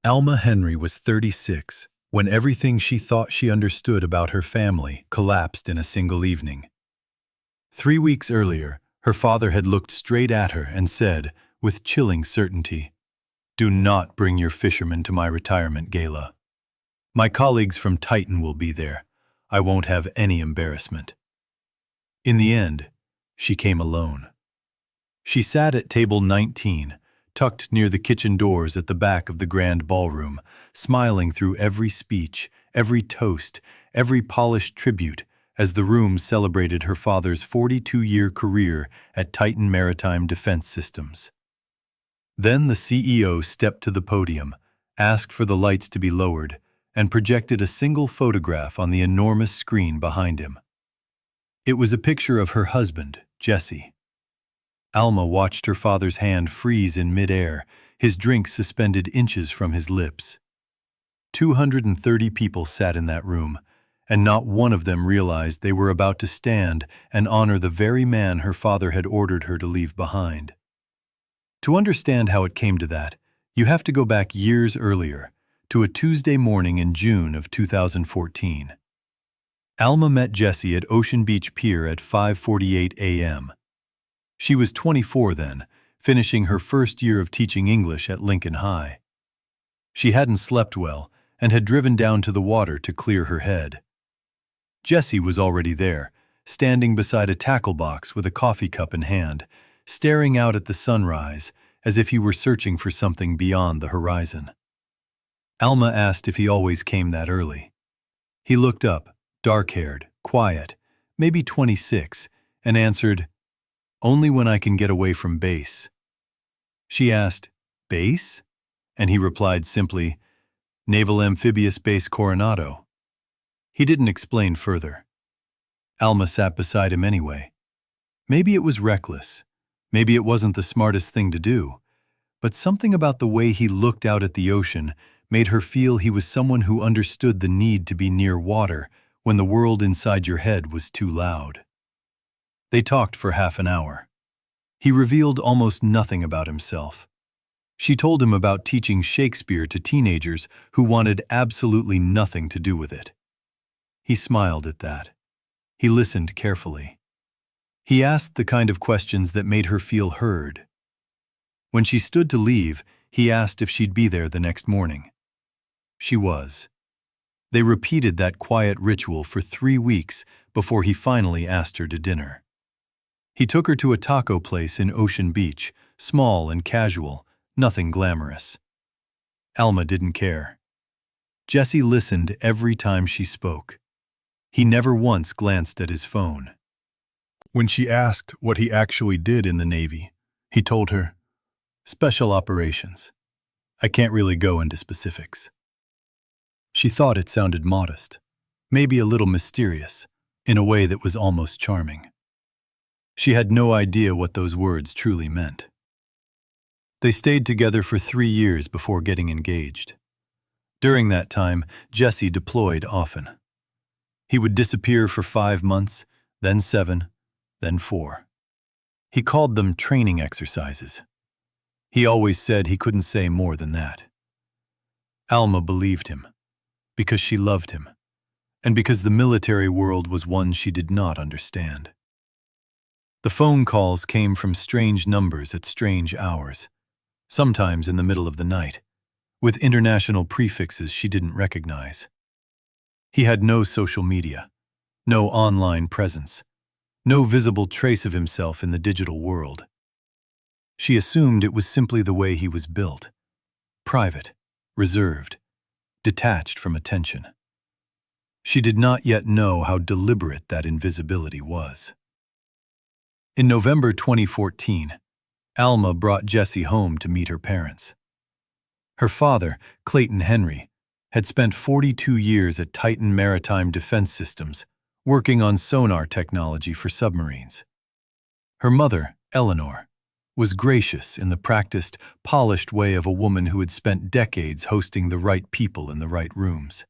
Alma Henry was 36 when everything she thought she understood about her family collapsed in a single evening. 3 weeks earlier, her father had looked straight at her and said, with chilling certainty, "Do not bring your fisherman to my retirement gala. My colleagues from Titan will be there. I won't have any embarrassment." In the end, she came alone. She sat at table 19, tucked near the kitchen doors at the back of the grand ballroom, smiling through every speech, every toast, every polished tribute, as the room celebrated her father's 42-year career at Titan Maritime Defense Systems. Then the CEO stepped to the podium, asked for the lights to be lowered, and projected a single photograph on the enormous screen behind him. It was a picture of her husband, Jesse. Alma watched her father's hand freeze in midair, his drink suspended inches from his lips. 230 people sat in that room, and not one of them realized they were about to stand and honor the very man her father had ordered her to leave behind. To understand how it came to that, you have to go back years earlier, to a Tuesday morning in June of 2014. Alma met Jesse at Ocean Beach Pier at 5:48 a.m. She was 24 then, finishing her first year of teaching English at Lincoln High. She hadn't slept well and had driven down to the water to clear her head. Jesse was already there, standing beside a tackle box with a coffee cup in hand, staring out at the sunrise as if he were searching for something beyond the horizon. Alma asked if he always came that early. He looked up, dark-haired, quiet, maybe 26, and answered, "Only when I can get away from base." She asked, "Base?" And he replied simply, "Naval Amphibious Base Coronado." He didn't explain further. Alma sat beside him anyway. Maybe it was reckless. Maybe it wasn't the smartest thing to do. But something about the way he looked out at the ocean made her feel he was someone who understood the need to be near water when the world inside your head was too loud. They talked for half an hour. He revealed almost nothing about himself. She told him about teaching Shakespeare to teenagers who wanted absolutely nothing to do with it. He smiled at that. He listened carefully. He asked the kind of questions that made her feel heard. When she stood to leave, he asked if she'd be there the next morning. She was. They repeated that quiet ritual for 3 weeks before he finally asked her to dinner. He took her to a taco place in Ocean Beach, small and casual, nothing glamorous. Alma didn't care. Jesse listened every time she spoke. He never once glanced at his phone. When she asked what he actually did in the Navy, he told her, "Special operations. I can't really go into specifics." She thought it sounded modest, maybe a little mysterious, in a way that was almost charming. She had no idea what those words truly meant. They stayed together for 3 years before getting engaged. During that time, Jesse deployed often. He would disappear for 5 months, then 7, then 4. He called them training exercises. He always said he couldn't say more than that. Alma believed him, because she loved him, and because the military world was one she did not understand. The phone calls came from strange numbers at strange hours, sometimes in the middle of the night, with international prefixes she didn't recognize. He had no social media, no online presence, no visible trace of himself in the digital world. She assumed it was simply the way he was built, private, reserved, detached from attention. She did not yet know how deliberate that invisibility was. In November 2014, Alma brought Jesse home to meet her parents. Her father, Clayton Henry, had spent 42 years at Titan Maritime Defense Systems, working on sonar technology for submarines. Her mother, Eleanor, was gracious in the practiced, polished way of a woman who had spent decades hosting the right people in the right rooms.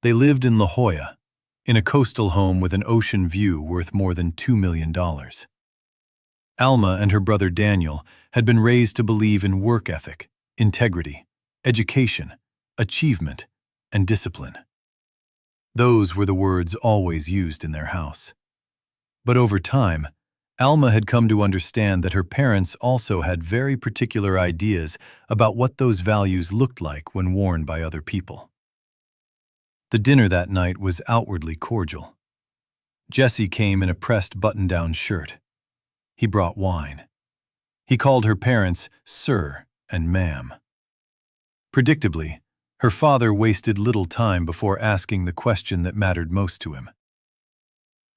They lived in La Jolla, in a coastal home with an ocean view worth more than $2 million. Alma and her brother Daniel had been raised to believe in work ethic, integrity, education, achievement, and discipline. Those were the words always used in their house. But over time, Alma had come to understand that her parents also had very particular ideas about what those values looked like when worn by other people. The dinner that night was outwardly cordial. Jesse came in a pressed button-down shirt. He brought wine. He called her parents sir and ma'am. Predictably, her father wasted little time before asking the question that mattered most to him.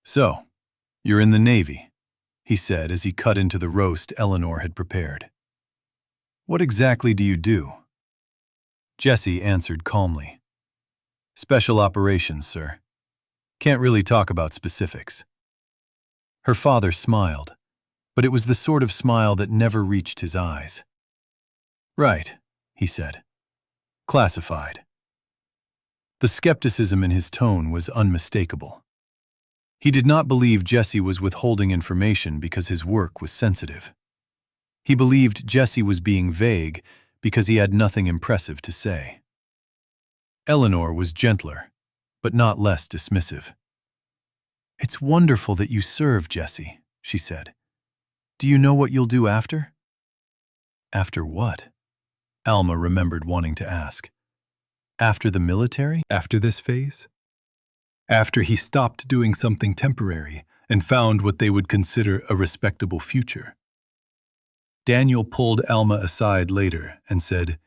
"So, you're in the Navy," he said as he cut into the roast Eleanor had prepared. "What exactly do you do?" Jesse answered calmly. "Special operations, sir. Can't really talk about specifics." Her father smiled, but it was the sort of smile that never reached his eyes. "Right," he said. "Classified." The skepticism in his tone was unmistakable. He did not believe Jesse was withholding information because his work was sensitive. He believed Jesse was being vague because he had nothing impressive to say. Eleanor was gentler, but not less dismissive. "It's wonderful that you serve, Jesse," she said. "Do you know what you'll do after?" "After what?" Alma remembered wanting to ask. "After the military? After this phase? After he stopped doing something temporary and found what they would consider a respectable future?" Daniel pulled Alma aside later and said,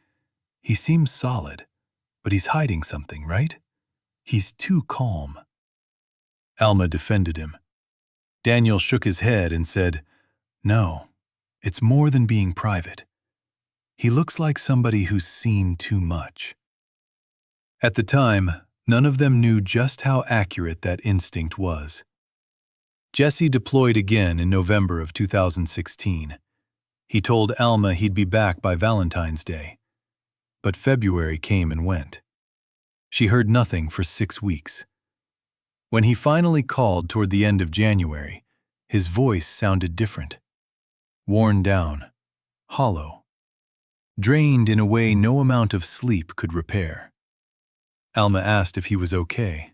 "He seems solid, but he's hiding something, right? He's too calm." Alma defended him. Daniel shook his head and said, "No, it's more than being private. He looks like somebody who's seen too much." At the time, none of them knew just how accurate that instinct was. Jesse deployed again in November of 2016. He told Alma he'd be back by Valentine's Day. But February came and went. She heard nothing for 6 weeks. When he finally called toward the end of January, his voice sounded different. Worn down, hollow, drained in a way no amount of sleep could repair. Alma asked if he was okay.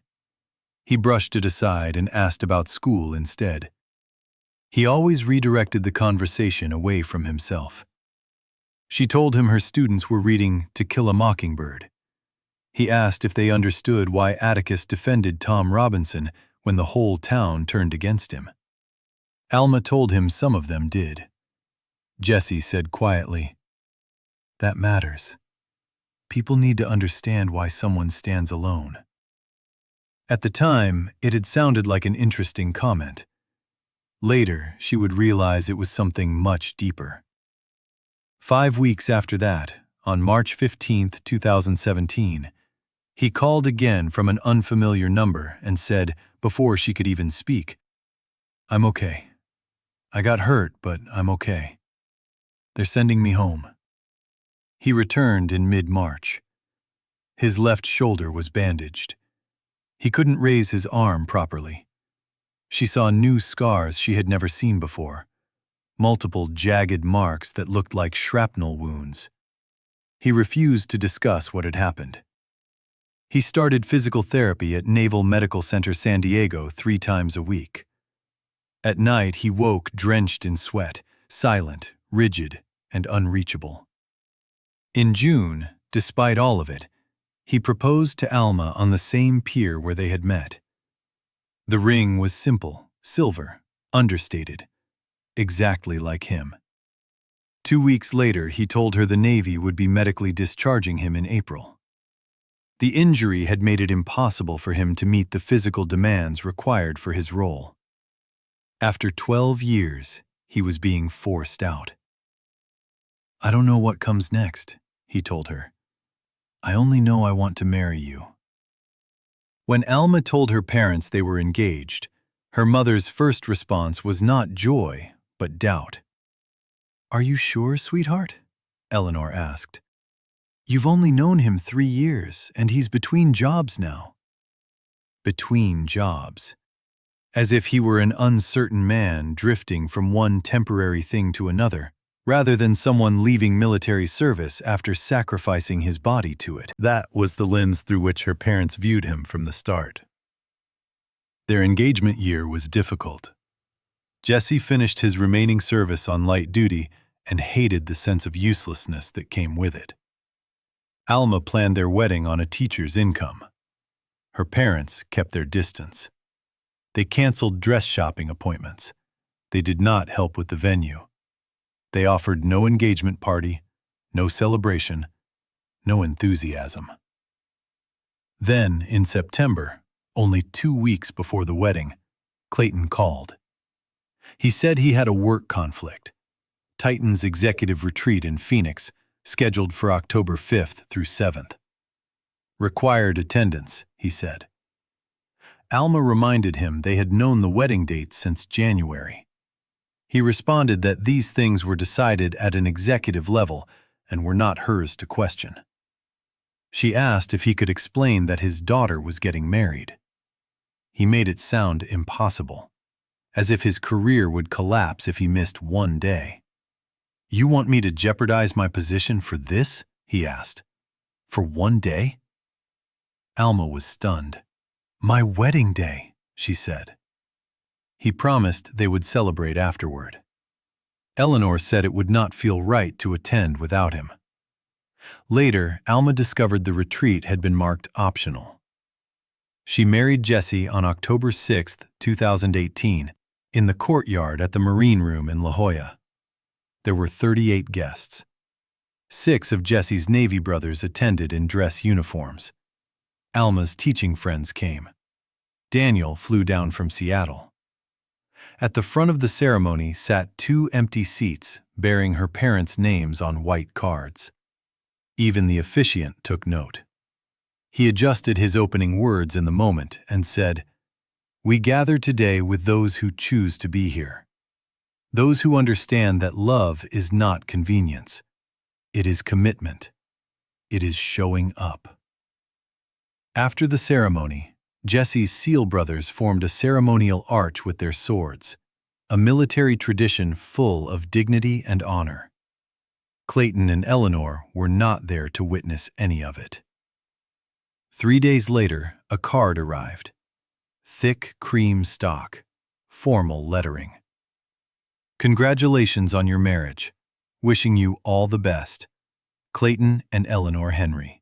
He brushed it aside and asked about school instead. He always redirected the conversation away from himself. She told him her students were reading To Kill a Mockingbird. He asked if they understood why Atticus defended Tom Robinson when the whole town turned against him. Alma told him some of them did. Jesse said quietly, "That matters. People need to understand why someone stands alone." At the time, it had sounded like an interesting comment. Later, she would realize it was something much deeper. 5 weeks after that, on March 15, 2017, he called again from an unfamiliar number and said, before she could even speak, "I'm okay. I got hurt, but I'm okay. They're sending me home." He returned in mid-March. His left shoulder was bandaged. He couldn't raise his arm properly. She saw new scars she had never seen before, multiple jagged marks that looked like shrapnel wounds. He refused to discuss what had happened. He started physical therapy at Naval Medical Center San Diego 3 times a week. At night, he woke drenched in sweat, silent, rigid, and unreachable. In June, despite all of it, he proposed to Alma on the same pier where they had met. The ring was simple, silver, understated, exactly like him. 2 weeks later, he told her the Navy would be medically discharging him in April. The injury had made it impossible for him to meet the physical demands required for his role. After 12 years, he was being forced out. "I don't know what comes next," he told her. "I only know I want to marry you." When Alma told her parents they were engaged, her mother's first response was not joy, but doubt. "Are you sure, sweetheart?" Eleanor asked. "You've only known him 3 years, and he's between jobs now." Between jobs. As if he were an uncertain man drifting from one temporary thing to another, rather than someone leaving military service after sacrificing his body to it. That was the lens through which her parents viewed him from the start. Their engagement year was difficult. Jesse finished his remaining service on light duty and hated the sense of uselessness that came with it. Alma planned their wedding on a teacher's income. Her parents kept their distance. They canceled dress shopping appointments. They did not help with the venue. They offered no engagement party, no celebration, no enthusiasm. Then, in September, only 2 weeks before the wedding, Clayton called. He said he had a work conflict. Titan's executive retreat in Phoenix, scheduled for October 5th through 7th. Required attendance, he said. Alma reminded him they had known the wedding date since January. He responded that these things were decided at an executive level and were not hers to question. She asked if he could explain that his daughter was getting married. He made it sound impossible, as if his career would collapse if he missed one day. "You want me to jeopardize my position for this?" he asked. "For one day?" Alma was stunned. "My wedding day," she said. He promised they would celebrate afterward. Eleanor said it would not feel right to attend without him. Later, Alma discovered the retreat had been marked optional. She married Jesse on October 6, 2018, in the courtyard at the Marine Room in La Jolla. There were 38 guests. 6 of Jesse's Navy brothers attended in dress uniforms. Alma's teaching friends came. Daniel flew down from Seattle. At the front of the ceremony sat 2 empty seats bearing her parents' names on white cards. Even the officiant took note. He adjusted his opening words in the moment and said, "We gather today with those who choose to be here. Those who understand that love is not convenience. It is commitment. It is showing up." After the ceremony, Jesse's SEAL brothers formed a ceremonial arch with their swords, a military tradition full of dignity and honor. Clayton and Eleanor were not there to witness any of it. 3 days later, a card arrived. Thick cream stock, formal lettering. "Congratulations on your marriage. Wishing you all the best. Clayton and Eleanor Henry."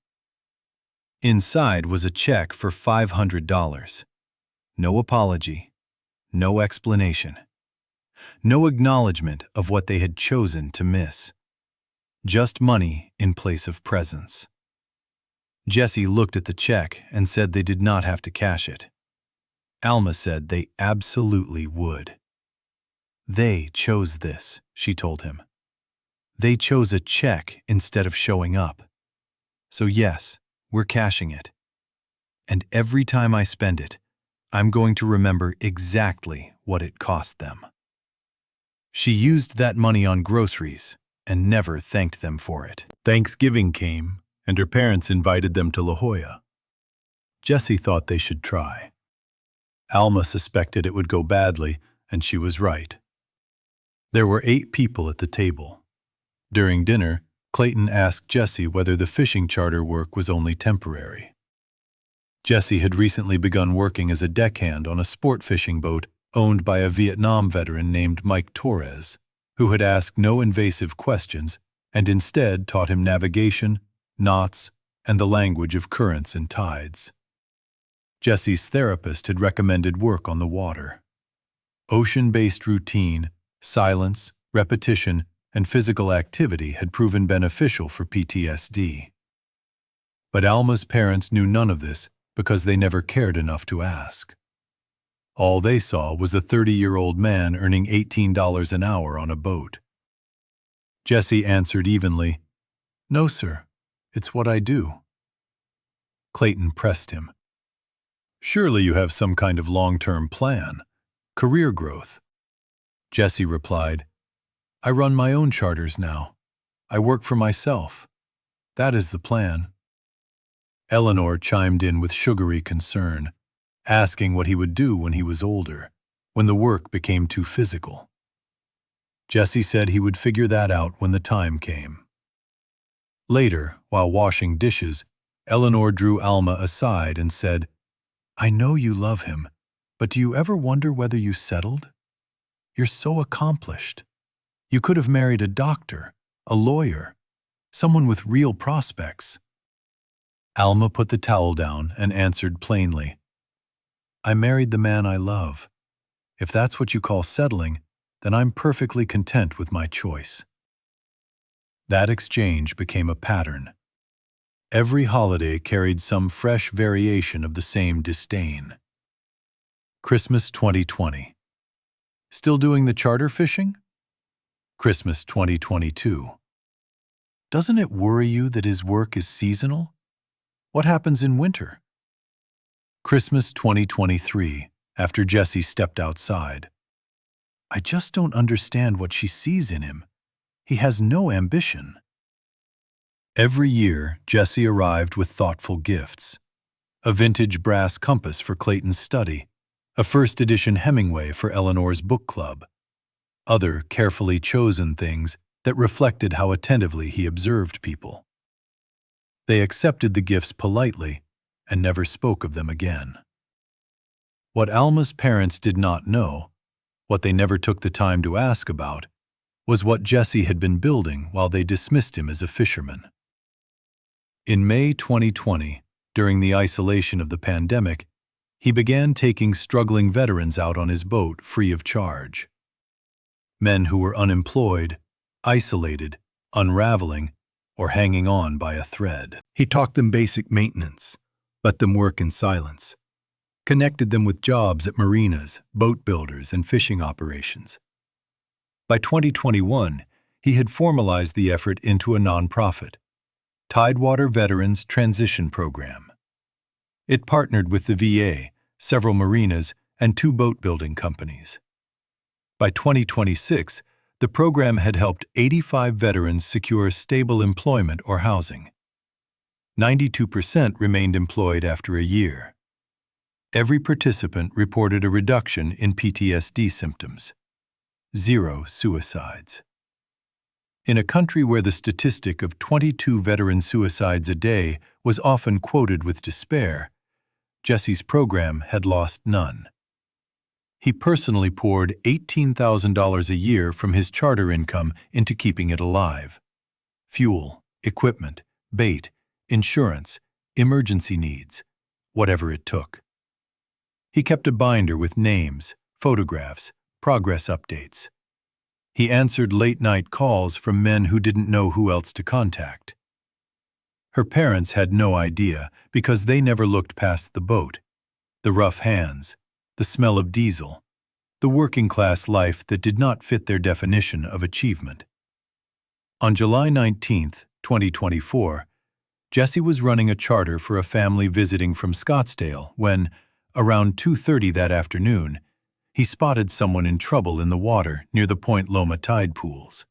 Inside was a check for $500. No apology, no explanation, no acknowledgement of what they had chosen to miss. Just money in place of presents. Jesse looked at the check and said they did not have to cash it. Alma said they absolutely would. "They chose this," she told him. "They chose a check instead of showing up. So yes, we're cashing it. And every time I spend it, I'm going to remember exactly what it cost them." She used that money on groceries and never thanked them for it. Thanksgiving came, and her parents invited them to La Jolla. Jesse thought they should try. Alma suspected it would go badly, and she was right. There were 8 people at the table. During dinner, Clayton asked Jesse whether the fishing charter work was only temporary. Jesse had recently begun working as a deckhand on a sport fishing boat owned by a Vietnam veteran named Mike Torres, who had asked no invasive questions and instead taught him navigation, knots, and the language of currents and tides. Jesse's therapist had recommended work on the water. Ocean-based routine, silence, repetition, and physical activity had proven beneficial for PTSD. But Alma's parents knew none of this because they never cared enough to ask. All they saw was a 30-year-old man earning $18 an hour on a boat. Jesse answered evenly, "No, sir, it's what I do." Clayton pressed him. "Surely you have some kind of long-term plan, career growth." Jesse replied, "I run my own charters now. I work for myself. That is the plan." Eleanor chimed in with sugary concern, asking what he would do when he was older, when the work became too physical. Jesse said he would figure that out when the time came. Later, while washing dishes, Eleanor drew Alma aside and said, "I know you love him, but do you ever wonder whether you settled? You're so accomplished. You could have married a doctor, a lawyer, someone with real prospects." Alma put the towel down and answered plainly, "I married the man I love. If that's what you call settling, then I'm perfectly content with my choice." That exchange became a pattern. Every holiday carried some fresh variation of the same disdain. Christmas 2020. Still doing the charter fishing? Christmas 2022. Doesn't it worry you that his work is seasonal? What happens in winter? Christmas 2023, after Jesse stepped outside. I just don't understand what she sees in him. He has no ambition. Every year, Jesse arrived with thoughtful gifts. A vintage brass compass for Clayton's study, a first edition Hemingway for Eleanor's book club, other carefully chosen things that reflected how attentively he observed people. They accepted the gifts politely and never spoke of them again. What Alma's parents did not know, what they never took the time to ask about, was what Jesse had been building while they dismissed him as a fisherman. In May 2020, during the isolation of the pandemic, he began taking struggling veterans out on his boat free of charge. Men who were unemployed, isolated, unraveling, or hanging on by a thread. He taught them basic maintenance, let them work in silence, connected them with jobs at marinas, boat builders, and fishing operations. By 2021, he had formalized the effort into a nonprofit, Tidewater Veterans Transition Program. It partnered with the VA, several marinas, and 2 boat-building companies. By 2026, the program had helped 85 veterans secure stable employment or housing. 92% remained employed after a year. Every participant reported a reduction in PTSD symptoms. 0 suicides. In a country where the statistic of 22 veteran suicides a day was often quoted with despair, Jesse's program had lost none. He personally poured $18,000 a year from his charter income into keeping it alive. Fuel, equipment, bait, insurance, emergency needs, whatever it took. He kept a binder with names, photographs, progress updates. He answered late-night calls from men who didn't know who else to contact. Her parents had no idea because they never looked past the boat, the rough hands, the smell of diesel, the working-class life that did not fit their definition of achievement. On July 19, 2024, Jesse was running a charter for a family visiting from Scottsdale when, around 2:30 that afternoon, he spotted someone in trouble in the water near the Point Loma tide pools.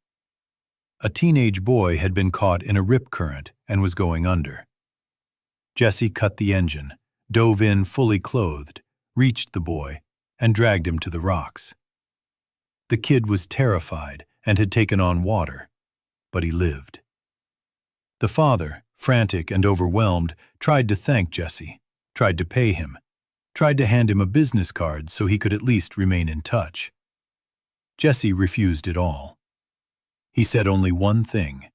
A teenage boy had been caught in a rip current and was going under. Jesse cut the engine, dove in fully clothed, reached the boy, and dragged him to the rocks. The kid was terrified and had taken on water, but he lived. The father, frantic and overwhelmed, tried to thank Jesse, tried to pay him, tried to hand him a business card so he could at least remain in touch. Jesse refused it all. He said only one thing: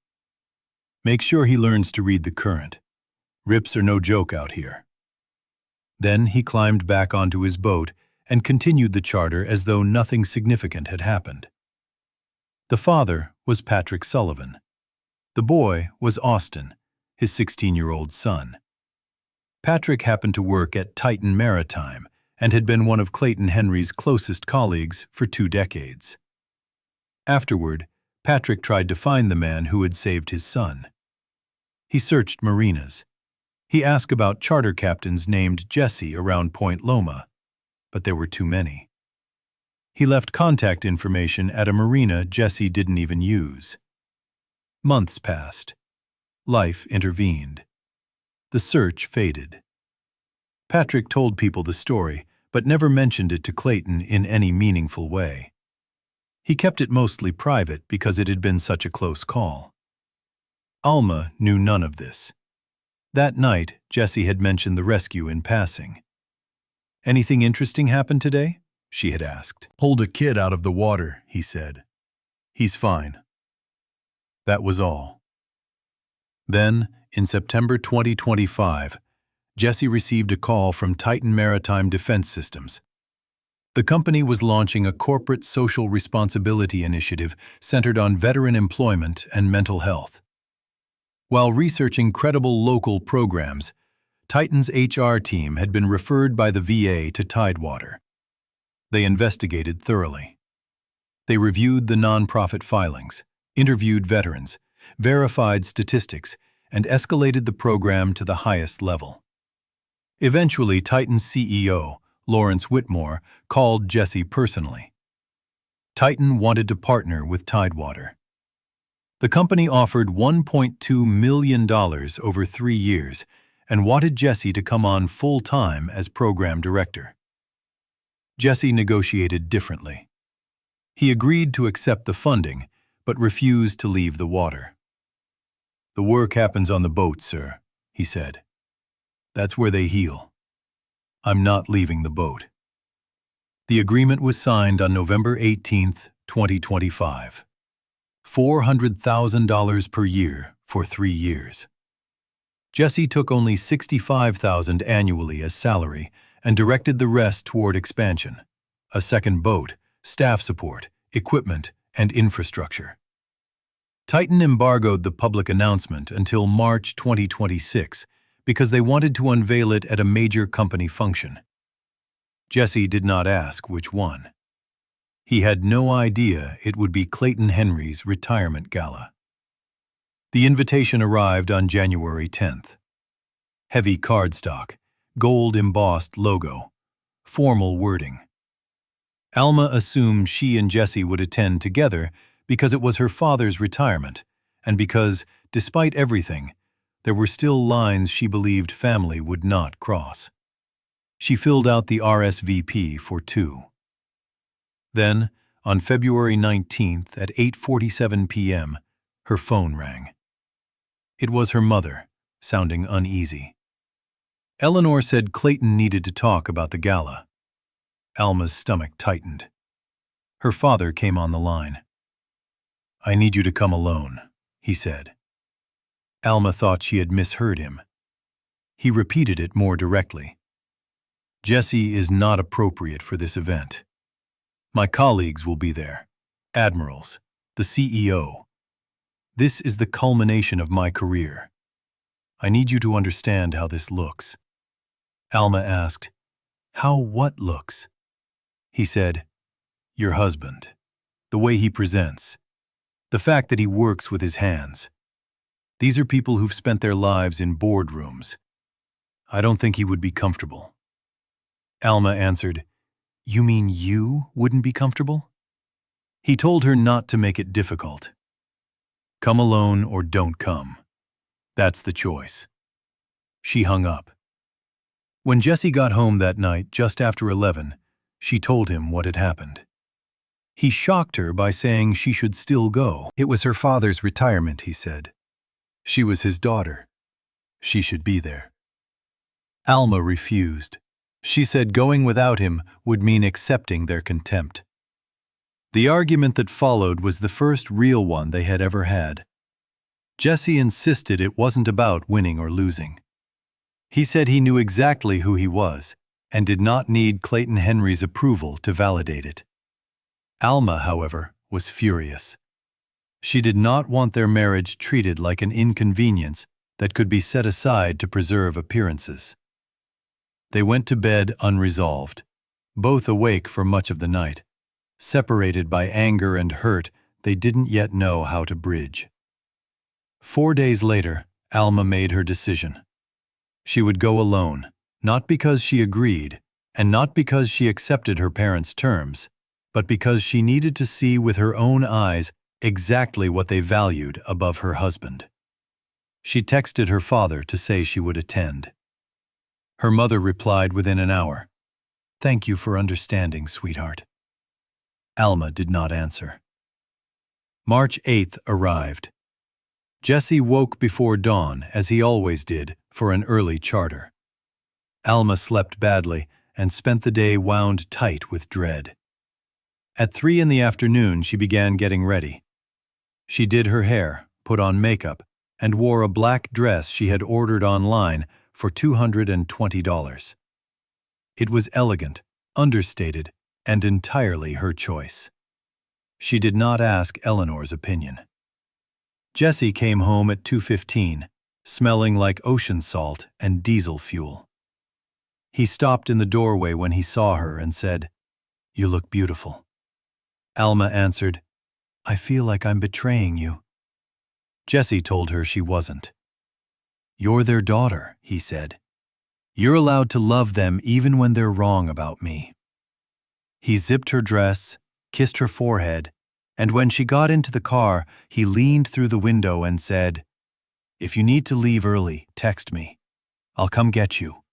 make sure he learns to read the current. Rips are no joke out here. Then he climbed back onto his boat and continued the charter as though nothing significant had happened. The father was Patrick Sullivan. The boy was Austin, his 16-year-old son. Patrick happened to work at Titan Maritime and had been one of Clayton Henry's closest colleagues for 2 decades. Afterward, Patrick tried to find the man who had saved his son. He searched marinas. He asked about charter captains named Jesse around Point Loma, but there were too many. He left contact information at a marina Jesse didn't even use. Months passed. Life intervened. The search faded. Patrick told people the story, but never mentioned it to Clayton in any meaningful way. He kept it mostly private because it had been such a close call. Alma knew none of this. That night, Jessie had mentioned the rescue in passing. "Anything interesting happened today?" she had asked. "Pulled a kid out of the water," he said. "He's fine." That was all. Then, in September 2025, Jessie received a call from Titan Maritime Defense Systems. The company was launching a corporate social responsibility initiative centered on veteran employment and mental health. While researching credible local programs, Titan's HR team had been referred by the VA to Tidewater. They investigated thoroughly. They reviewed the nonprofit filings, interviewed veterans, verified statistics, and escalated the program to the highest level. Eventually, Titan's CEO, Lawrence Whitmore, called Jessie personally. Titan wanted to partner with Tidewater. The company offered $1.2 million over 3 years and wanted Jessie to come on full-time as program director. Jessie negotiated differently. He agreed to accept the funding, but refused to leave the water. "The work happens on the boat, sir," he said. "That's where they heal. I'm not leaving the boat." The agreement was signed on November 18, 2025. $400,000 per year for 3 years. Jessie took only $65,000 annually as salary and directed the rest toward expansion, a second boat, staff support, equipment, and infrastructure. Titan embargoed the public announcement until March 2026 because they wanted to unveil it at a major company function. Jessie did not ask which one. He had no idea it would be Clayton Henry's retirement gala. The invitation arrived on January 10th. Heavy cardstock, gold-embossed logo, formal wording. Alma assumed she and Jessie would attend together because it was her father's retirement, and because, despite everything, there were still lines she believed family would not cross. She filled out the RSVP for 2. Then, on February 19th at 8:47 p.m., her phone rang. It was her mother, sounding uneasy. Eleanor said Clayton needed to talk about the gala. Alma's stomach tightened. Her father came on the line. "I need you to come alone," he said. Alma thought she had misheard him. He repeated it more directly. "Jessie is not appropriate for this event. My colleagues will be there, admirals, the CEO. This is the culmination of my career. I need you to understand how this looks." Alma asked, "How what looks?" He said, "Your husband, the way he presents, the fact that he works with his hands. These are people who've spent their lives in boardrooms. I don't think he would be comfortable." Alma answered, "You mean you wouldn't be comfortable?" He told her not to make it difficult. "Come alone or don't come. That's the choice." She hung up. When Jessie got home that night, just after 11, she told him what had happened. He shocked her by saying she should still go. It was her father's retirement, he said. She was his daughter. She should be there. Alma refused. She said going without him would mean accepting their contempt. The argument that followed was the first real one they had ever had. Jessie insisted it wasn't about winning or losing. He said he knew exactly who he was and did not need Clayton Henry's approval to validate it. Alma, however, was furious. She did not want their marriage treated like an inconvenience that could be set aside to preserve appearances. They went to bed unresolved, both awake for much of the night, separated by anger and hurt they didn't yet know how to bridge. 4 days later, Alma made her decision. She would go alone, not because she agreed, and not because she accepted her parents' terms, but because she needed to see with her own eyes exactly what they valued above her husband. She texted her father to say she would attend. Her mother replied within an hour, "Thank you for understanding, sweetheart." Alma did not answer. March 8th arrived. Jesse woke before dawn, as he always did, for an early charter. Alma slept badly and spent the day wound tight with dread. At 3 in the afternoon, she began getting ready. She did her hair, put on makeup, and wore a black dress she had ordered online for $220. It was elegant, understated, and entirely her choice. She did not ask Eleanor's opinion. Jesse came home at 2:15, smelling like ocean salt and diesel fuel. He stopped in the doorway when he saw her and said, "You look beautiful." Alma answered, "I feel like I'm betraying you." Jesse told her she wasn't. "You're their daughter," he said. "You're allowed to love them even when they're wrong about me." He zipped her dress, kissed her forehead, and when she got into the car, he leaned through the window and said, "If you need to leave early, text me. I'll come get you.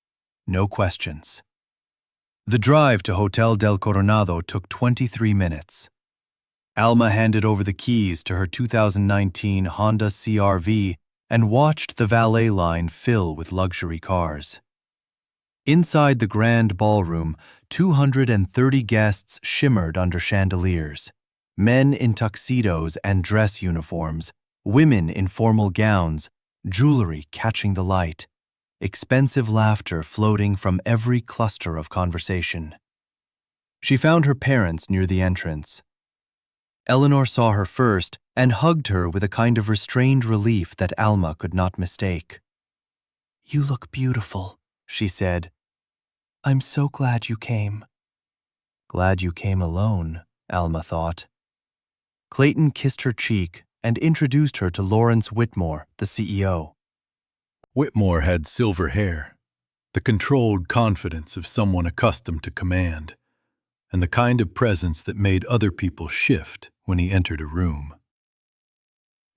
No questions." The drive to Hotel del Coronado took 23 minutes. Alma handed over the keys to her 2019 Honda CR-V and watched the valet line fill with luxury cars. Inside the grand ballroom, 230 guests shimmered under chandeliers. Men in tuxedos and dress uniforms, women in formal gowns, jewelry catching the light, expensive laughter floating from every cluster of conversation. She found her parents near the entrance. Eleanor saw her first and hugged her with a kind of restrained relief that Alma could not mistake. "You look beautiful," she said. "I'm so glad you came." Glad you came alone, Alma thought. Clayton kissed her cheek and introduced her to Lawrence Whitmore, the CEO. Whitmore had silver hair, the controlled confidence of someone accustomed to command, and the kind of presence that made other people shift when he entered a room.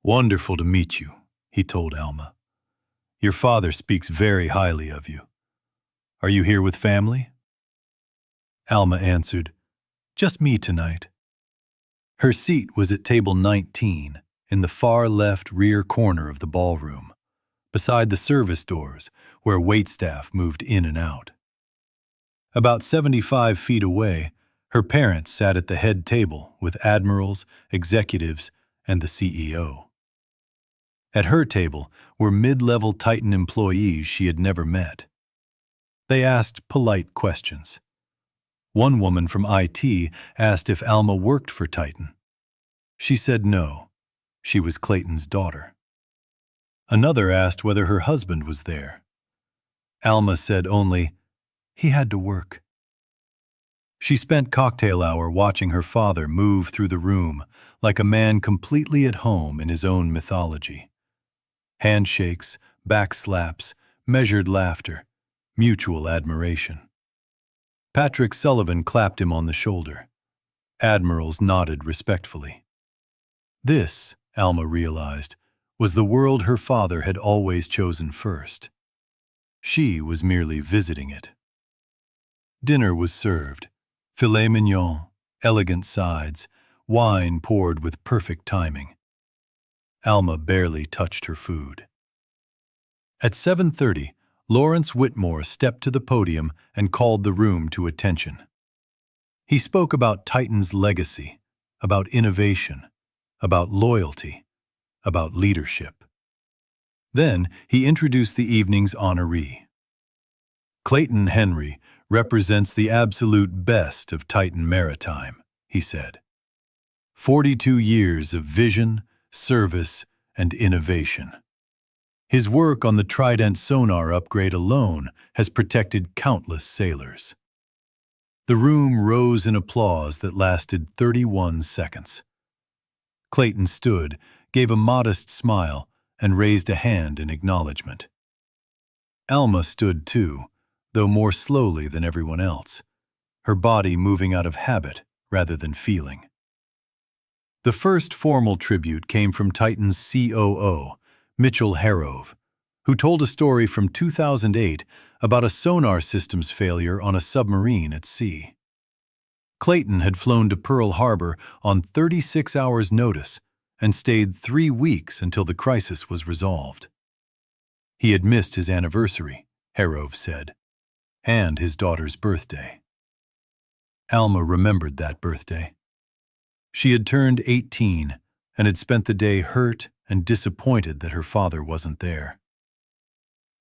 "Wonderful to meet you," he told Alma. "Your father speaks very highly of you. Are you here with family?" Alma answered, "Just me tonight." Her seat was at table 19 in the far left rear corner of the ballroom, beside the service doors where waitstaff moved in and out. About 75 feet away, her parents sat at the head table with admirals, executives, and the CEO. At her table were mid-level Titan employees she had never met. They asked polite questions. One woman from IT asked if Alma worked for Titan. She said no. She was Clayton's daughter. Another asked whether her husband was there. Alma said only, "He had to work." She spent cocktail hour watching her father move through the room like a man completely at home in his own mythology. Handshakes, back slaps, measured laughter, mutual admiration. Patrick Sullivan clapped him on the shoulder. Admirals nodded respectfully. This, Alma realized, was the world her father had always chosen first. She was merely visiting it. Dinner was served. Filet mignon, elegant sides, wine poured with perfect timing. Alma barely touched her food. At 7:30, Lawrence Whitmore stepped to the podium and called the room to attention. He spoke about Titan's legacy, about innovation, about loyalty, about leadership. Then he introduced the evening's honoree. "Clayton Henry represents the absolute best of Titan Maritime," he said. 42 years of vision, service, and innovation. His work on the Trident sonar upgrade alone has protected countless sailors. The room rose in applause that lasted 31 seconds. Clayton stood, gave a modest smile, and raised a hand in acknowledgement. Alma stood too, though more slowly than everyone else, her body moving out of habit rather than feeling. The first formal tribute came from Titan's COO, Mitchell Harrove, who told a story from 2008 about a sonar systems failure on a submarine at sea. Clayton had flown to Pearl Harbor on 36 hours' notice and stayed 3 weeks until the crisis was resolved. He had missed his anniversary, Harrove said, and his daughter's birthday. Alma remembered that birthday. She had turned 18 and had spent the day hurt and disappointed that her father wasn't there.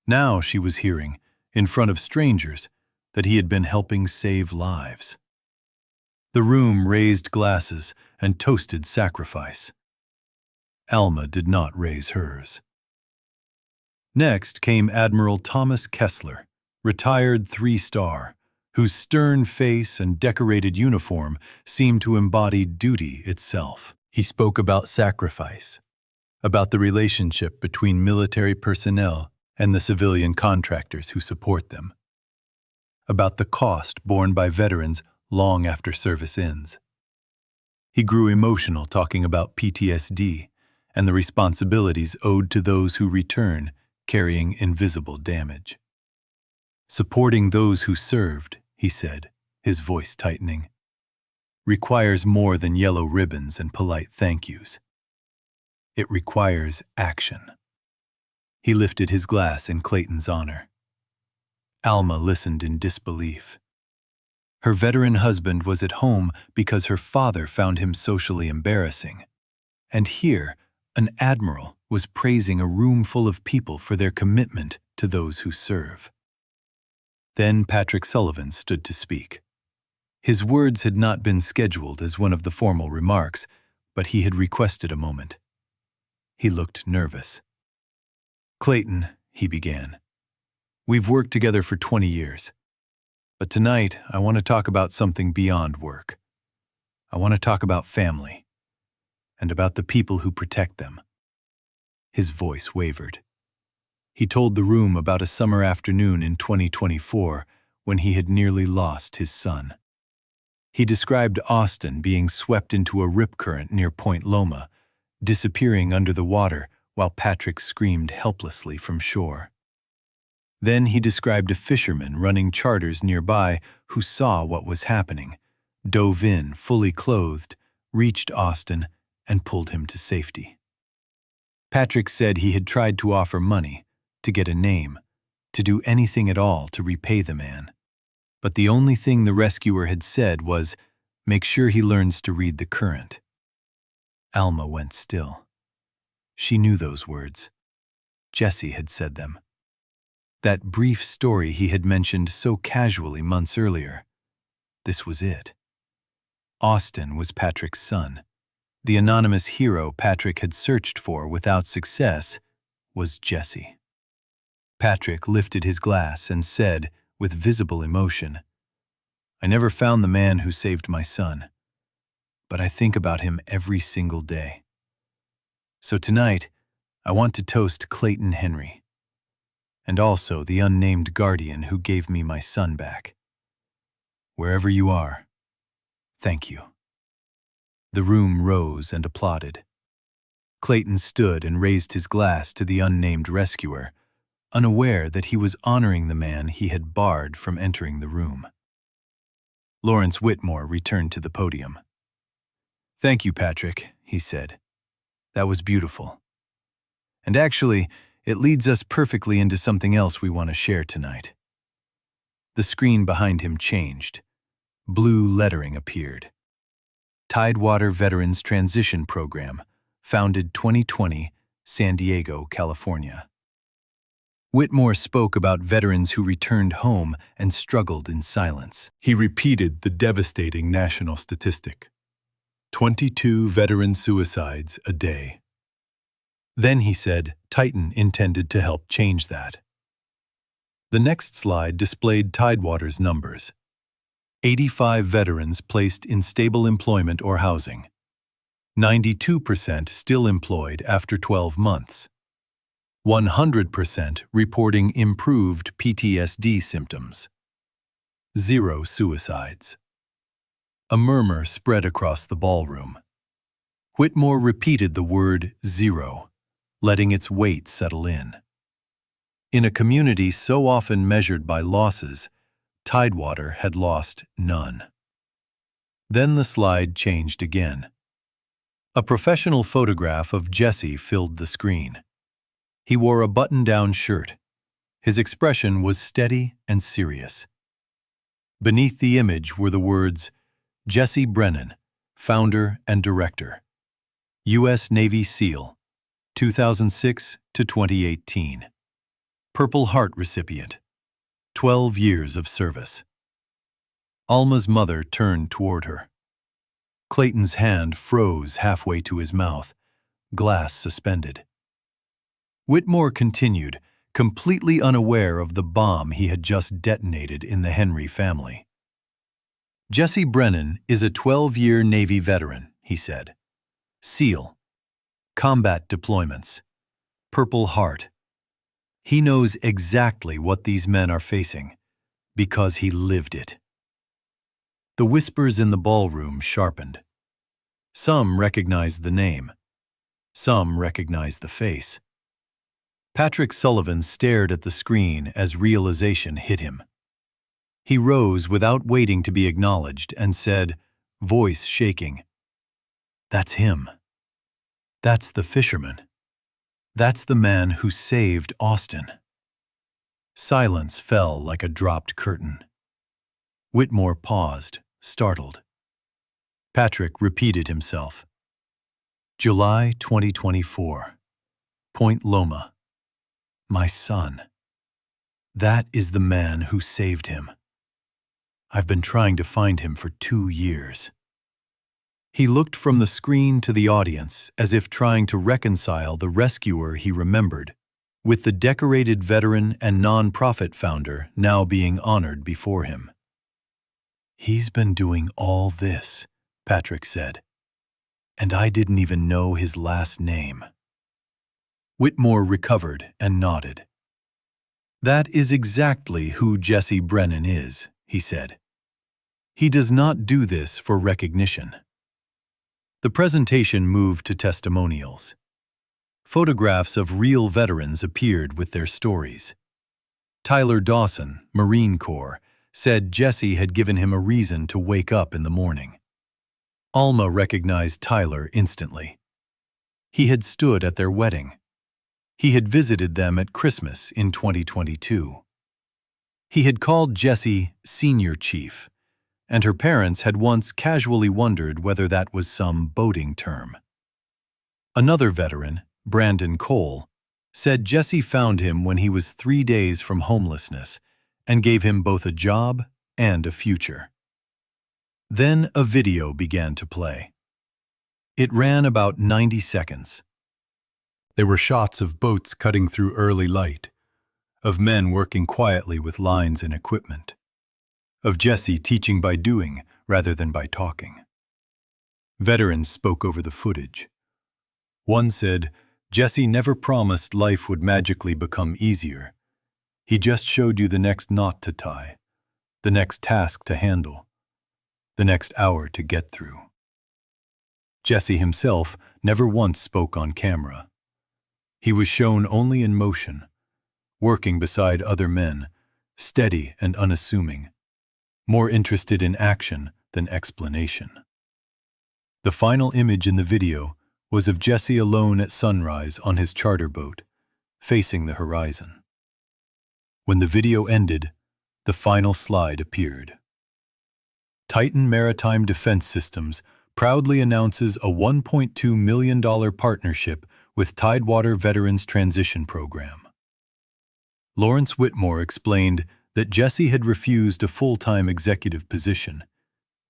Now she was hearing, in front of strangers, that he had been helping save lives. The room raised glasses and toasted sacrifice. Alma did not raise hers. Next came Admiral Thomas Kessler, retired 3-star, whose stern face and decorated uniform seemed to embody duty itself. He spoke about sacrifice, about the relationship between military personnel and the civilian contractors who support them, about the cost borne by veterans long after service ends. He grew emotional talking about PTSD and the responsibilities owed to those who return carrying invisible damage. Supporting those who served, he said, his voice tightening, requires more than yellow ribbons and polite thank yous. It requires action. He lifted his glass in Clayton's honor. Alma listened in disbelief. Her veteran husband was at home because her father found him socially embarrassing. And here, an admiral was praising a room full of people for their commitment to those who serve. Then Patrick Sullivan stood to speak. His words had not been scheduled as one of the formal remarks, but he had requested a moment. He looked nervous. "Clayton," he began, "we've worked together for 20 years. But tonight, I want to talk about something beyond work. I want to talk about family, and about the people who protect them." His voice wavered. He told the room about a summer afternoon in 2024 when he had nearly lost his son. He described Austin being swept into a rip current near Point Loma, disappearing under the water while Patrick screamed helplessly from shore. Then he described a fisherman running charters nearby who saw what was happening, dove in fully clothed, reached Austin, and pulled him to safety. Patrick said he had tried to offer money, to get a name, to do anything at all to repay the man. But the only thing the rescuer had said was, "Make sure he learns to read the current." Alma went still. She knew those words. Jesse had said them. That brief story he had mentioned so casually months earlier. This was it. Austin was Patrick's son. The anonymous hero Patrick had searched for without success was Jesse. Patrick lifted his glass and said, with visible emotion, "I never found the man who saved my son, but I think about him every single day. So tonight, I want to toast Clayton Henry, and also the unnamed guardian who gave me my son back. Wherever you are, thank you." The room rose and applauded. Clayton stood and raised his glass to the unnamed rescuer, unaware that he was honoring the man he had barred from entering the room. Lawrence Whitmore returned to the podium. "Thank you, Patrick," he said. "That was beautiful. And actually, it leads us perfectly into something else we want to share tonight." The screen behind him changed. Blue lettering appeared. Tidewater Veterans Transition Program, founded 2020, San Diego, California. Whitmore spoke about veterans who returned home and struggled in silence. He repeated the devastating national statistic: 22 veteran suicides a day. Then he said Titan intended to help change that. The next slide displayed Tidewater's numbers. 85 veterans placed in stable employment or housing. 92% still employed after 12 months. 100% reporting improved PTSD symptoms. 0 suicides. A murmur spread across the ballroom. Whitmore repeated the word 0, letting its weight settle in. In a community so often measured by losses, Tidewater had lost none. Then the slide changed again. A professional photograph of Jesse filled the screen. He wore a button-down shirt. His expression was steady and serious. Beneath the image were the words, Jesse Brennan, founder and director, U.S. Navy SEAL, 2006 to 2018. Purple Heart recipient, 12 years of service. Alma's mother turned toward her. Clayton's hand froze halfway to his mouth, glass suspended. Whitmore continued, completely unaware of the bomb he had just detonated in the Henry family. Jesse Brennan is a 12-year Navy veteran, he said. SEAL. Combat deployments. Purple Heart. He knows exactly what these men are facing, because he lived it. The whispers in the ballroom sharpened. Some recognized the name. Some recognized the face. Patrick Sullivan stared at the screen as realization hit him. He rose without waiting to be acknowledged and said, voice shaking, "That's him. That's the fisherman. That's the man who saved Austin." Silence fell like a dropped curtain. Whitmore paused, startled. Patrick repeated himself. July 2024. Point Loma. My son. That is the man who saved him. I've been trying to find him for 2 years. He looked from the screen to the audience as if trying to reconcile the rescuer he remembered with the decorated veteran and non-profit founder now being honored before him. He's been doing all this, Patrick said, and I didn't even know his last name. Whitmore recovered and nodded. That is exactly who Jesse Brennan is, he said. He does not do this for recognition. The presentation moved to testimonials. Photographs of real veterans appeared with their stories. Tyler Dawson, Marine Corps, said Jesse had given him a reason to wake up in the morning. Alma recognized Tyler instantly. He had stood at their wedding. He had visited them at Christmas in 2022. He had called Jesse Senior Chief, and her parents had once casually wondered whether that was some boating term. Another veteran, Brandon Cole, said Jesse found him when he was 3 days from homelessness and gave him both a job and a future. Then a video began to play. It ran about 90 seconds. There were shots of boats cutting through early light, of men working quietly with lines and equipment, of Jesse teaching by doing rather than by talking. Veterans spoke over the footage. One said, Jesse never promised life would magically become easier. He just showed you the next knot to tie, the next task to handle, the next hour to get through. Jesse himself never once spoke on camera. He was shown only in motion, working beside other men, steady and unassuming, more interested in action than explanation. The final image in the video was of Jesse alone at sunrise on his charter boat, facing the horizon. When the video ended, the final slide appeared. Titan Maritime Defense Systems proudly announces a $1.2 million partnership with Tidewater Veterans Transition Program. Lawrence Whitmore explained that Jesse had refused a full-time executive position,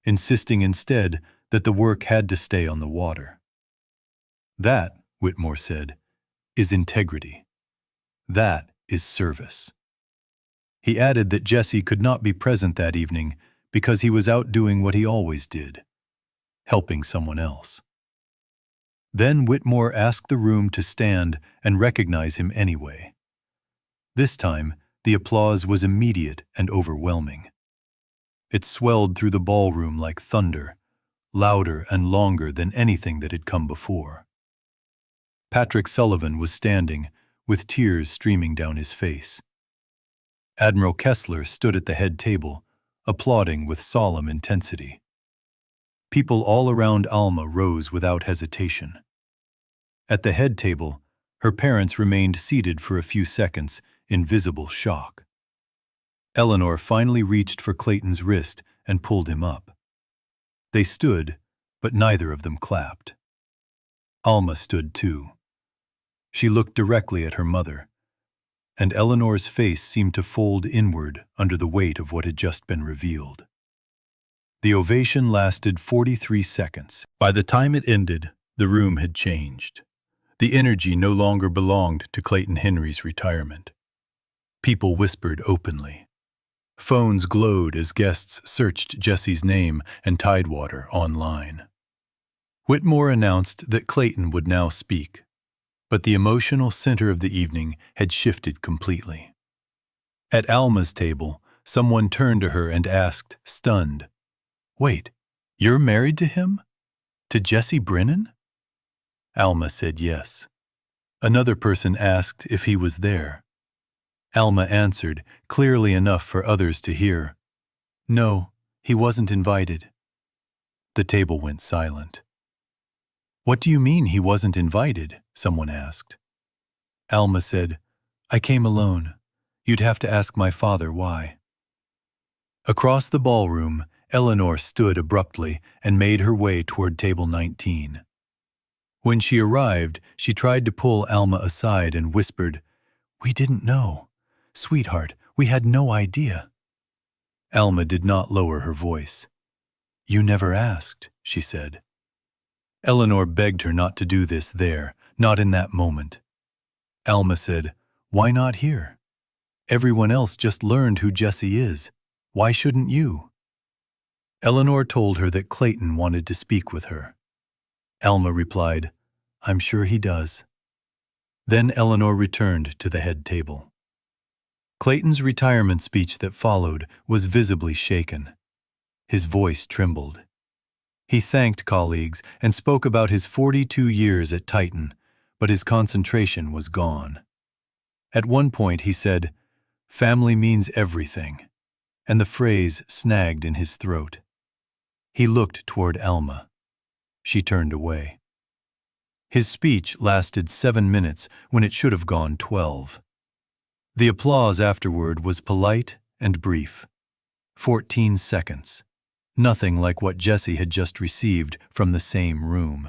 insisting instead that the work had to stay on the water. That, Whitmore said, is integrity. That is service. He added that Jesse could not be present that evening because he was out doing what he always did, helping someone else. Then Whitmore asked the room to stand and recognize him anyway. This time, the applause was immediate and overwhelming. It swelled through the ballroom like thunder, louder and longer than anything that had come before. Patrick Sullivan was standing, with tears streaming down his face. Admiral Kessler stood at the head table, applauding with solemn intensity. People all around Alma rose without hesitation. At the head table, her parents remained seated for a few seconds in visible shock. Eleanor finally reached for Clayton's wrist and pulled him up. They stood, but neither of them clapped. Alma stood too. She looked directly at her mother, and Eleanor's face seemed to fold inward under the weight of what had just been revealed. The ovation lasted 43 seconds. By the time it ended, the room had changed. The energy no longer belonged to Clayton Henry's retirement. People whispered openly. Phones glowed as guests searched Jesse's name and Tidewater online. Whitmore announced that Clayton would now speak, but the emotional center of the evening had shifted completely. At Alma's table, someone turned to her and asked, stunned, "Wait, you're married to him? To Jesse Brennan?" Alma said yes. Another person asked if he was there. Alma answered, clearly enough for others to hear, "No, he wasn't invited." The table went silent. "What do you mean he wasn't invited?" someone asked. Alma said, "I came alone. You'd have to ask my father why." Across the ballroom, Eleanor stood abruptly and made her way toward table 19. When she arrived, she tried to pull Alma aside and whispered, "We didn't know. Sweetheart, we had no idea." Alma did not lower her voice. "You never asked," she said. Eleanor begged her not to do this there, not in that moment. Alma said, "Why not here? Everyone else just learned who Jesse is. Why shouldn't you?" Eleanor told her that Clayton wanted to speak with her. Alma replied, "I'm sure he does." Then Eleanor returned to the head table. Clayton's retirement speech that followed was visibly shaken. His voice trembled. He thanked colleagues and spoke about his 42 years at Titan, but his concentration was gone. At one point he said, "Family means everything," and the phrase snagged in his throat. He looked toward Alma. She turned away. His speech lasted 7 minutes when it should have gone 12. The applause afterward was polite and brief. 14 seconds. Nothing like what Jesse had just received from the same room.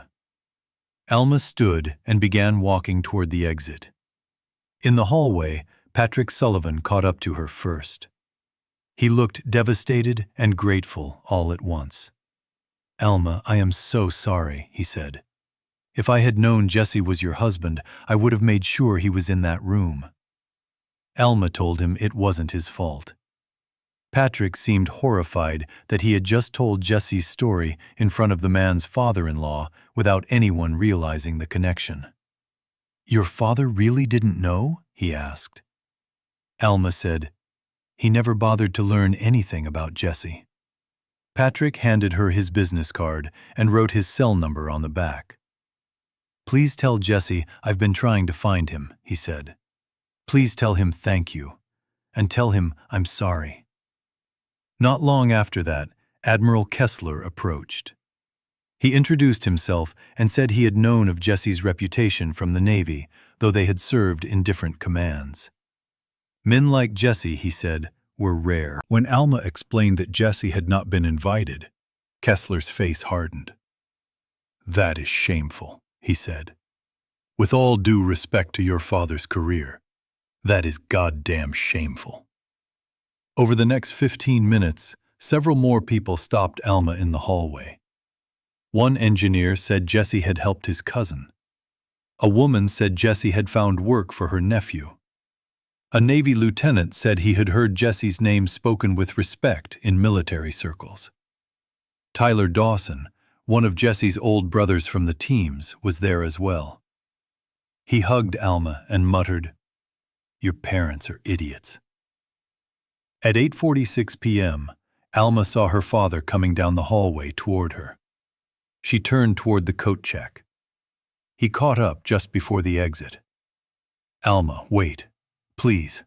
Alma stood and began walking toward the exit. In the hallway, Patrick Sullivan caught up to her first. He looked devastated and grateful all at once. "Alma, I am so sorry," he said. "If I had known Jesse was your husband, I would have made sure he was in that room." Alma told him it wasn't his fault. Patrick seemed horrified that he had just told Jesse's story in front of the man's father-in-law without anyone realizing the connection. "Your father really didn't know?" he asked. Alma said, "He never bothered to learn anything about Jesse." Patrick handed her his business card and wrote his cell number on the back. "Please tell Jesse I've been trying to find him," he said. "Please tell him thank you, and tell him I'm sorry." Not long after that, Admiral Kessler approached. He introduced himself and said he had known of Jesse's reputation from the Navy, though they had served in different commands. Men like Jesse, he said, were rare. When Alma explained that Jesse had not been invited, Kessler's face hardened. "That is shameful," he said. "With all due respect to your father's career, that is goddamn shameful." Over the next 15 minutes, several more people stopped Alma in the hallway. One engineer said Jesse had helped his cousin. A woman said Jesse had found work for her nephew. A Navy lieutenant said he had heard Jesse's name spoken with respect in military circles. Tyler Dawson, one of Jesse's old brothers from the teams, was there as well. He hugged Alma and muttered, "Your parents are idiots." At 8:46 p.m., Alma saw her father coming down the hallway toward her. She turned toward the coat check. He caught up just before the exit. "Alma, wait, please."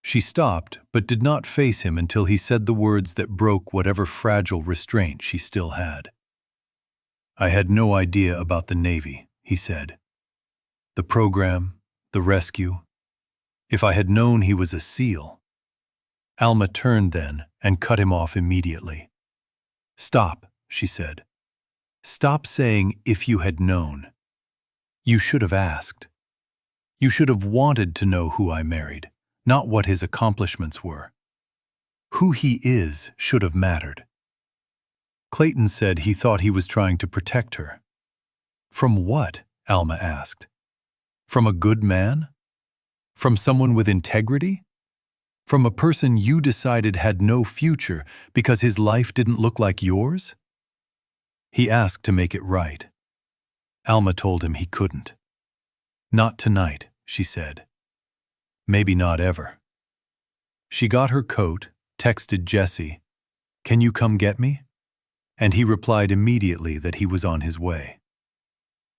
She stopped, but did not face him until he said the words that broke whatever fragile restraint she still had. "I had no idea about the Navy," he said. "The program, the rescue. If I had known he was a SEAL." Alma turned then and cut him off immediately. "Stop," she said. "Stop saying, 'if you had known.' You should have asked. You should have wanted to know who I married, not what his accomplishments were. Who he is should have mattered." Clayton said he thought he was trying to protect her. "From what?" Alma asked. "From a good man? From someone with integrity? From a person you decided had no future because his life didn't look like yours?" He asked to make it right. Alma told him he couldn't. "Not tonight," she said. "Maybe not ever." She got her coat, texted Jesse, "Can you come get me?" And he replied immediately that he was on his way.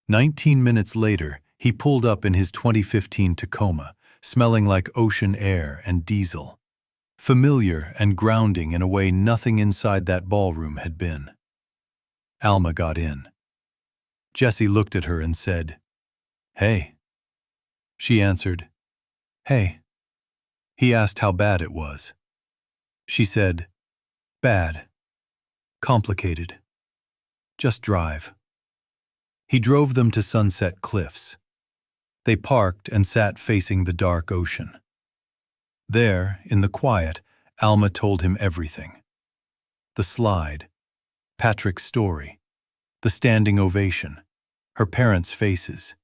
19 minutes later, he pulled up in his 2015 Tacoma, smelling like ocean air and diesel. Familiar and grounding in a way nothing inside that ballroom had been. Alma got in. Jesse looked at her and said, "Hey." She answered, "Hey." He asked how bad it was. She said, "Bad. Complicated. Just drive." He drove them to Sunset Cliffs. They parked and sat facing the dark ocean. There, in the quiet, Alma told him everything. The slide, Patrick's story, the standing ovation, her parents' faces,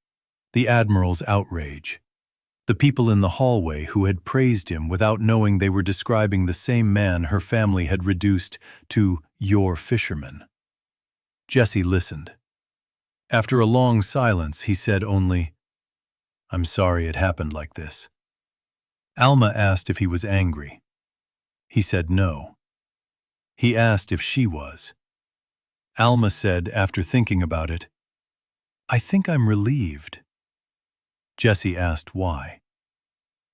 the admiral's outrage, the people in the hallway who had praised him without knowing they were describing the same man her family had reduced to "your fisherman." Jesse listened. After a long silence, he said only, "I'm sorry it happened like this." Alma asked if he was angry. He said no. He asked if she was. Alma said, after thinking about it, "I think I'm relieved." Jesse asked why.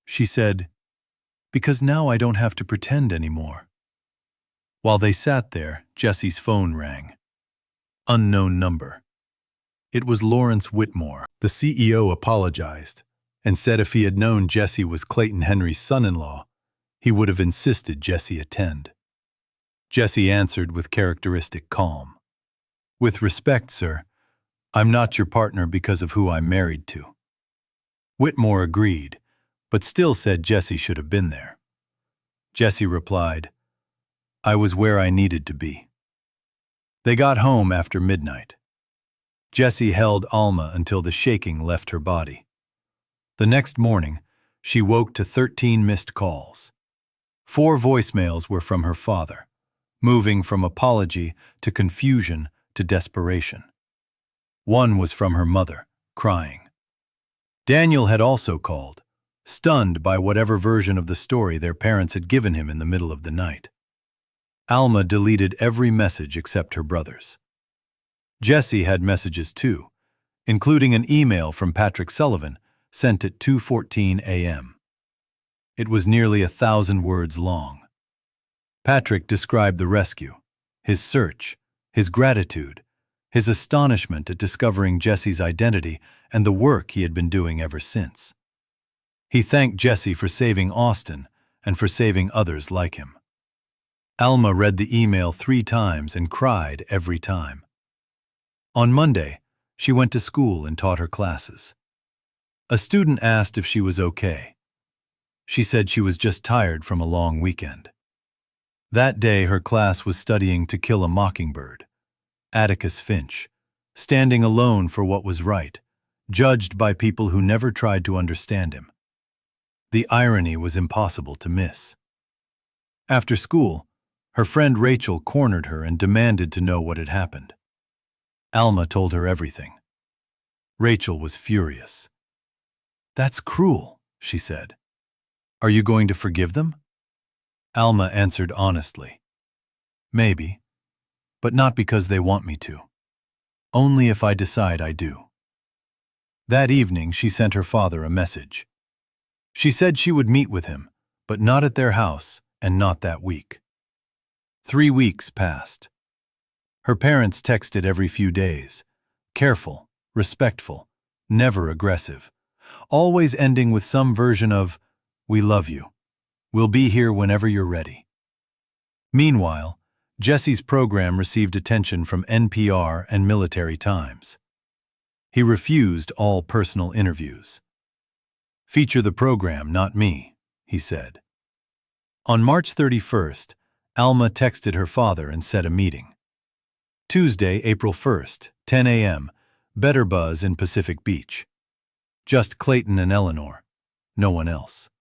She said, "Because now I don't have to pretend anymore." While they sat there, Jesse's phone rang. Unknown number. It was Lawrence Whitmore. The CEO apologized and said if he had known Jesse was Clayton Henry's son-in-law, he would have insisted Jesse attend. Jesse answered with characteristic calm. "With respect, sir, I'm not your partner because of who I'm married to." Whitmore agreed, but still said Jesse should have been there. Jesse replied, "I was where I needed to be." They got home after midnight. Jesse held Alma until the shaking left her body. The next morning, she woke to 13 missed calls. 4 voicemails were from her father, moving from apology to confusion to desperation. 1 was from her mother, crying. Daniel had also called, stunned by whatever version of the story their parents had given him in the middle of the night. Alma deleted every message except her brother's. Jesse had messages too, including an email from Patrick Sullivan sent at 2:14 a.m. It was nearly 1,000 words long. Patrick described the rescue, his search, his gratitude, his astonishment at discovering Jesse's identity and the work he had been doing ever since. He thanked Jesse for saving Austin and for saving others like him. Alma read the email 3 times and cried every time. On Monday, she went to school and taught her classes. A student asked if she was okay. She said she was just tired from a long weekend. That day, her class was studying To Kill a Mockingbird, Atticus Finch, standing alone for what was right, judged by people who never tried to understand him. The irony was impossible to miss. After school, her friend Rachel cornered her and demanded to know what had happened. Alma told her everything. Rachel was furious. "That's cruel," she said. "Are you going to forgive them?" Alma answered honestly. "Maybe, but not because they want me to. Only if I decide I do." That evening, she sent her father a message. She said she would meet with him, but not at their house and not that week. 3 weeks passed. Her parents texted every few days, careful, respectful, never aggressive, always ending with some version of, "We love you. We'll be here whenever you're ready." Meanwhile, Jesse's program received attention from NPR and Military Times. He refused all personal interviews. "Feature the program, not me," he said. On March 31st, Alma texted her father and set a meeting. Tuesday, April 1st, 10 a.m., Better Buzz in Pacific Beach. Just Clayton and Eleanor, no one else.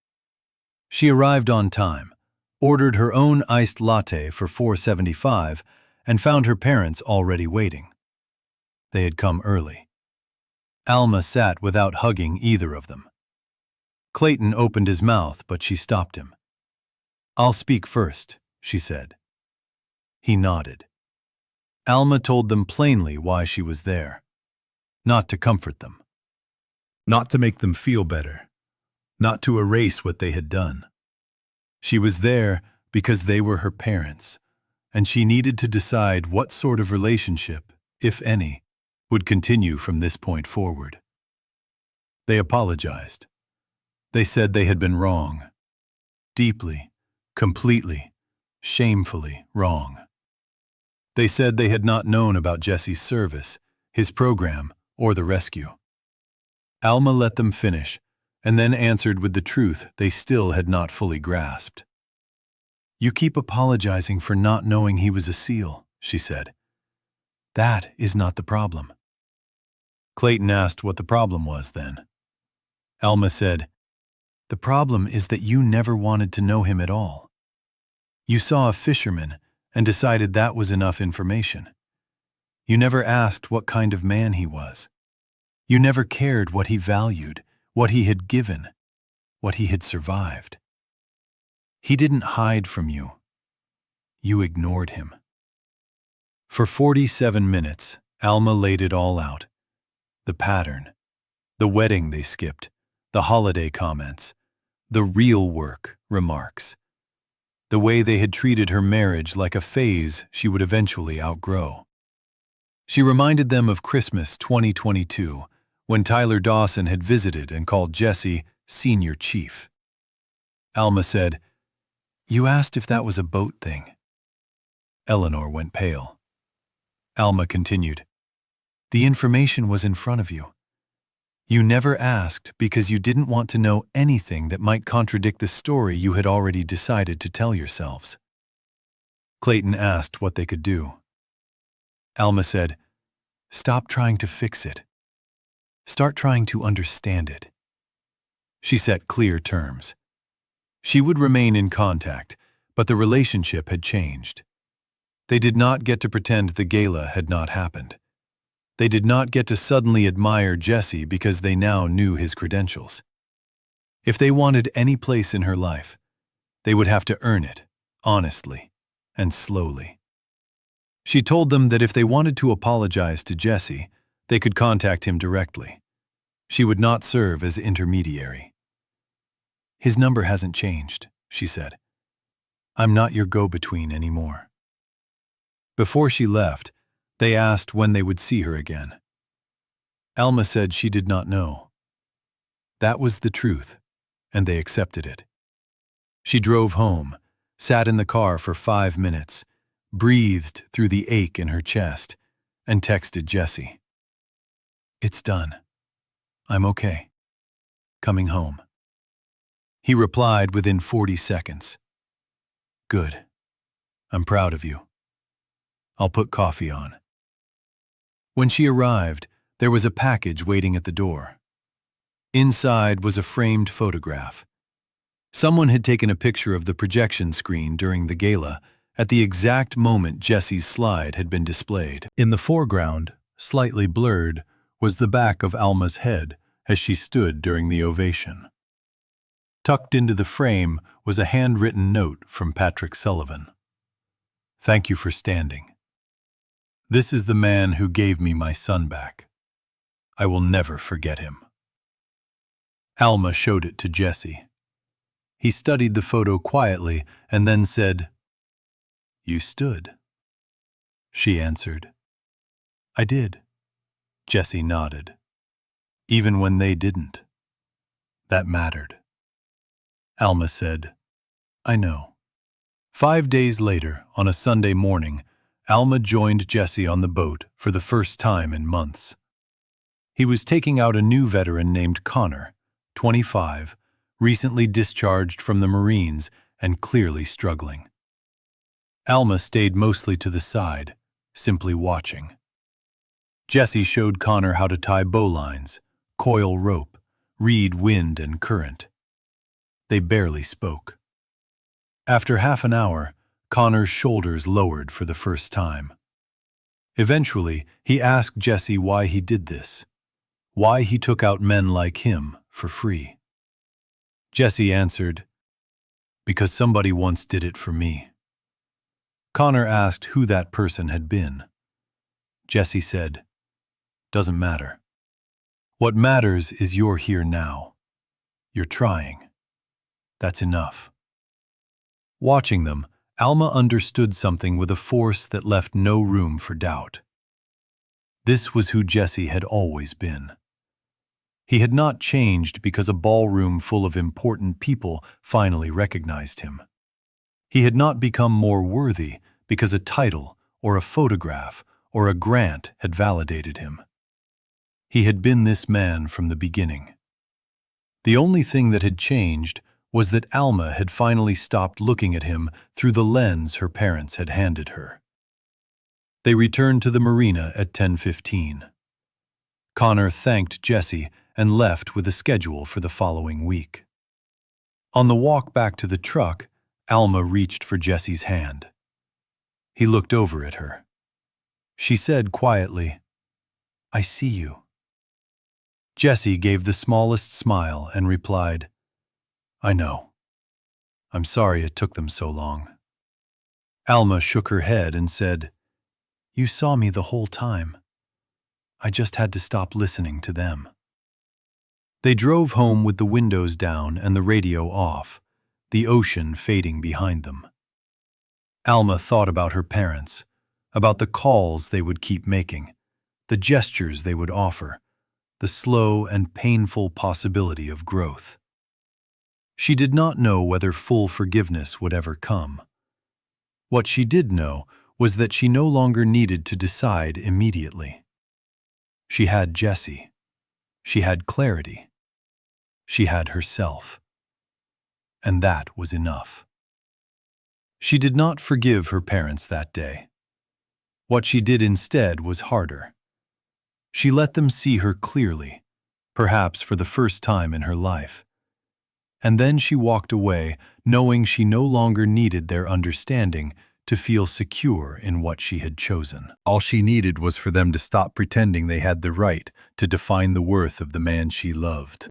She arrived on time, ordered her own iced latte for $4.75, and found her parents already waiting. They had come early. Alma sat without hugging either of them. Clayton opened his mouth, but she stopped him. "I'll speak first," she said. He nodded. Alma told them plainly why she was there. Not to comfort them. Not to make them feel better. Not to erase what they had done. She was there because they were her parents, and she needed to decide what sort of relationship, if any, would continue from this point forward. They apologized. They said they had been wrong. Deeply, completely, shamefully wrong. They said they had not known about Jesse's service, his program, or the rescue. Alma let them finish, and then answered with the truth they still had not fully grasped. "You keep apologizing for not knowing he was a SEAL," she said. "That is not the problem." Clayton asked what the problem was then. Alma said, "The problem is that you never wanted to know him at all. You saw a fisherman and decided that was enough information. You never asked what kind of man he was. You never cared what he valued, what he had given, what he had survived. He didn't hide from you. You ignored him." For 47 minutes, Alma laid it all out. The pattern, the wedding they skipped, the holiday comments, the real work remarks, the way they had treated her marriage like a phase she would eventually outgrow. She reminded them of Christmas 2022, when Tyler Dawson had visited and called Jesse Senior Chief. Alma said, "You asked if that was a boat thing." Eleanor went pale. Alma continued, "The information was in front of you. You never asked because you didn't want to know anything that might contradict the story you had already decided to tell yourselves." Clayton asked what they could do. Alma said, "Stop trying to fix it. Start trying to understand it." She set clear terms. She would remain in contact, but the relationship had changed. They did not get to pretend the gala had not happened. They did not get to suddenly admire Jesse because they now knew his credentials. If they wanted any place in her life, they would have to earn it, honestly and slowly. She told them that if they wanted to apologize to Jesse, they could contact him directly. She would not serve as intermediary. "His number hasn't changed," she said. "I'm not your go-between anymore." Before she left, they asked when they would see her again. Alma said she did not know. That was the truth, and they accepted it. She drove home, sat in the car for 5 minutes, breathed through the ache in her chest, and texted Jesse. "It's done. I'm okay. Coming home." He replied within 40 seconds. "Good. I'm proud of you. I'll put coffee on." When she arrived, there was a package waiting at the door. Inside was a framed photograph. Someone had taken a picture of the projection screen during the gala at the exact moment Jesse's slide had been displayed. In the foreground, slightly blurred, was the back of Alma's head as she stood during the ovation. Tucked into the frame was a handwritten note from Patrick Sullivan. "Thank you for standing. This is the man who gave me my son back. I will never forget him." Alma showed it to Jesse. He studied the photo quietly and then said, "You stood." She answered, "I did." Jessie nodded. Even when they didn't. That mattered. Alma said, "I know." 5 days later, on a Sunday morning, Alma joined Jessie on the boat for the first time in months. He was taking out a new veteran named Connor, 25, recently discharged from the Marines and clearly struggling. Alma stayed mostly to the side, simply watching. Jessie showed Connor how to tie bowlines, coil rope, read wind and current. They barely spoke. After half an hour, Connor's shoulders lowered for the first time. Eventually, he asked Jessie why he did this, why he took out men like him for free. Jessie answered, "Because somebody once did it for me." Connor asked who that person had been. Jessie said, "Doesn't matter. What matters is you're here now. You're trying. That's enough." Watching them, Alma understood something with a force that left no room for doubt. This was who Jessie had always been. He had not changed because a ballroom full of important people finally recognized him. He had not become more worthy because a title or a photograph or a grant had validated him. He had been this man from the beginning. The only thing that had changed was that Alma had finally stopped looking at him through the lens her parents had handed her. They returned to the marina at 10:15. Connor thanked Jessie and left with a schedule for the following week. On the walk back to the truck, Alma reached for Jessie's hand. He looked over at her. She said quietly, "I see you." Jessie gave the smallest smile and replied, "I know. I'm sorry it took them so long." Alma shook her head and said, "You saw me the whole time. I just had to stop listening to them." They drove home with the windows down and the radio off, the ocean fading behind them. Alma thought about her parents, about the calls they would keep making, the gestures they would offer, the slow and painful possibility of growth. She did not know whether full forgiveness would ever come. What she did know was that she no longer needed to decide immediately. She had Jessie. She had clarity. She had herself. And that was enough. She did not forgive her parents that day. What she did instead was harder. She let them see her clearly, perhaps for the first time in her life. And then she walked away, knowing she no longer needed their understanding to feel secure in what she had chosen. All she needed was for them to stop pretending they had the right to define the worth of the man she loved.